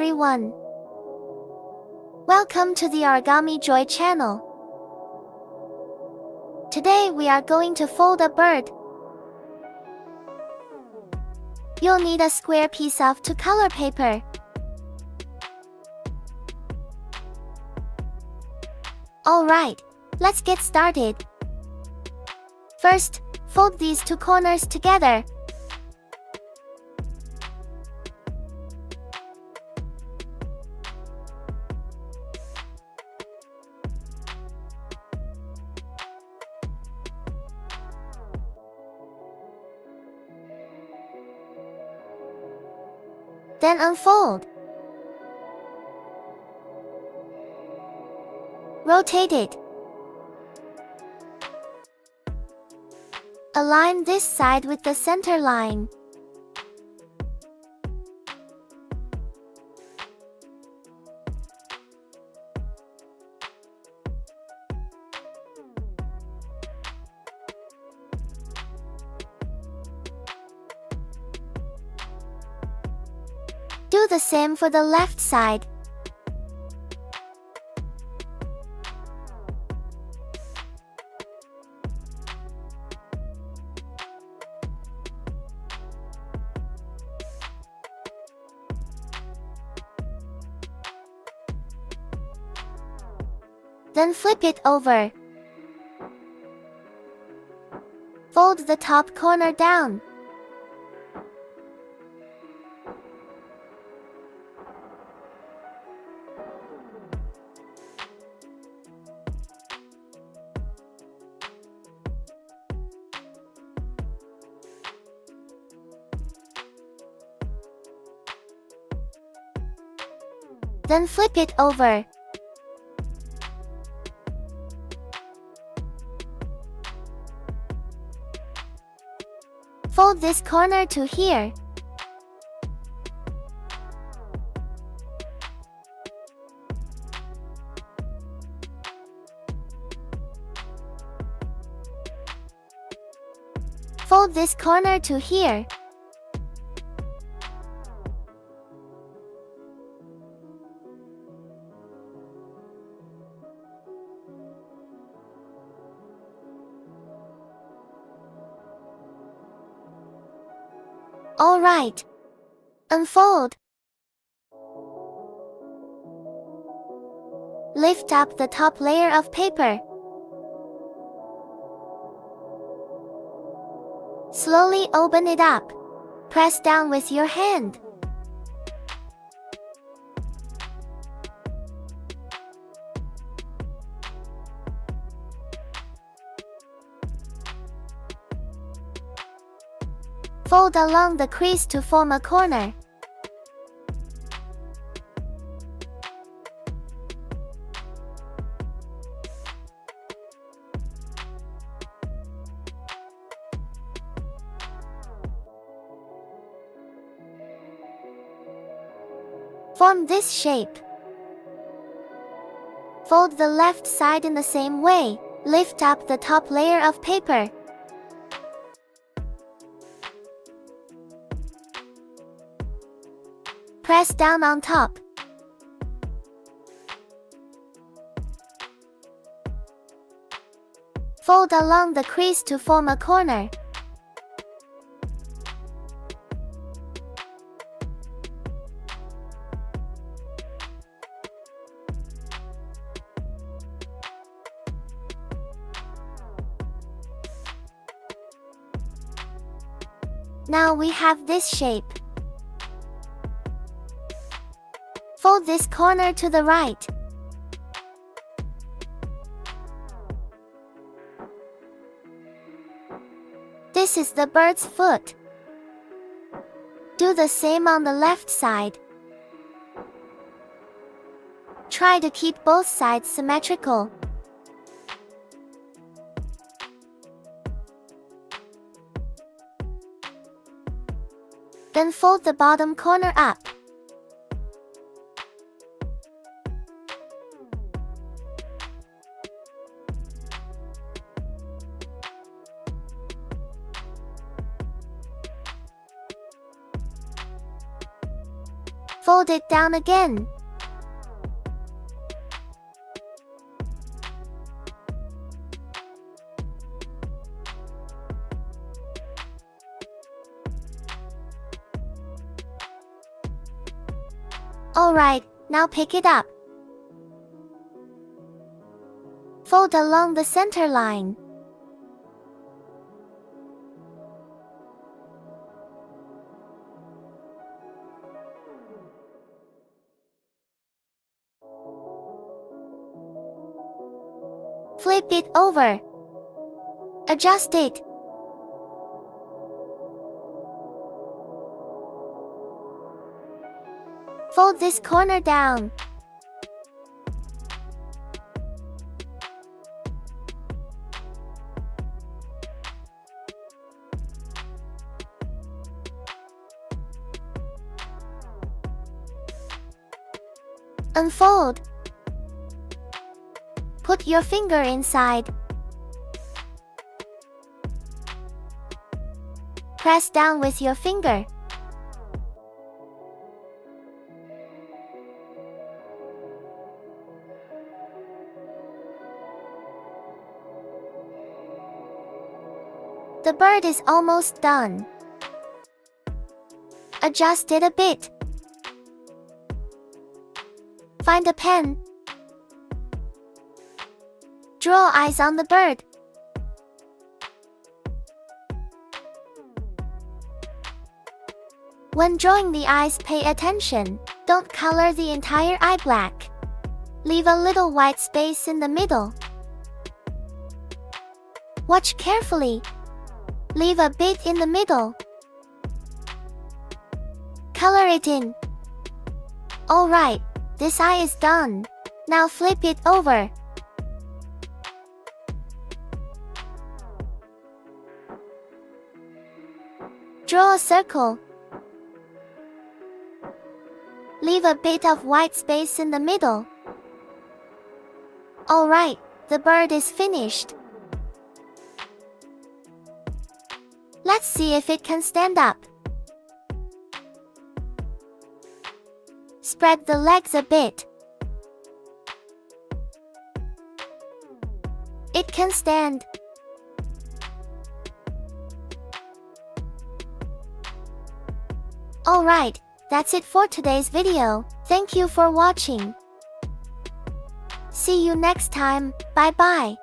everyone. Welcome to the Origami Joy channel. Today we are going to fold a bird. You'll need a square piece of two-color paper. Alright, let's get started. First, fold these two corners together. Then unfold. Rotate it. Align this side with the center line. Do the same for the left side. Then flip it over. Fold the top corner down. Then flip it over. Fold this corner to here. Fold this corner to here. Alright. Unfold. Lift up the top layer of paper. Slowly open it up. Press down with your hand. Fold along the crease to form a corner. Form this shape. Fold the left side in the same way. Lift up the top layer of paper. Press down on top. Fold along the crease to form a corner. Now we have this shape. Fold this corner to the right. This is the bird's foot. Do the same on the left side. Try to keep both sides symmetrical. Then fold the bottom corner up. Fold it down again. Alright, now pick it up. Fold along the center line. Flip it over. Adjust it. Fold this corner down. Unfold. Put your finger inside. Press down with your finger. The bird is almost done. Adjust it a bit. Find a pen. Draw eyes on the bird. When drawing the eyes, pay attention. Don't color the entire eye black. Leave a little white space in the middle. Watch carefully. Leave a bit in the middle. Color it in. Alright, this eye is done. Now flip it over. Draw a circle. Leave a bit of white space in the middle. Alright, the bird is finished. Let's see if it can stand up. Spread the legs a bit. It can stand. Alright, that's it for today's video. Thank you for watching. See you next time. Bye bye.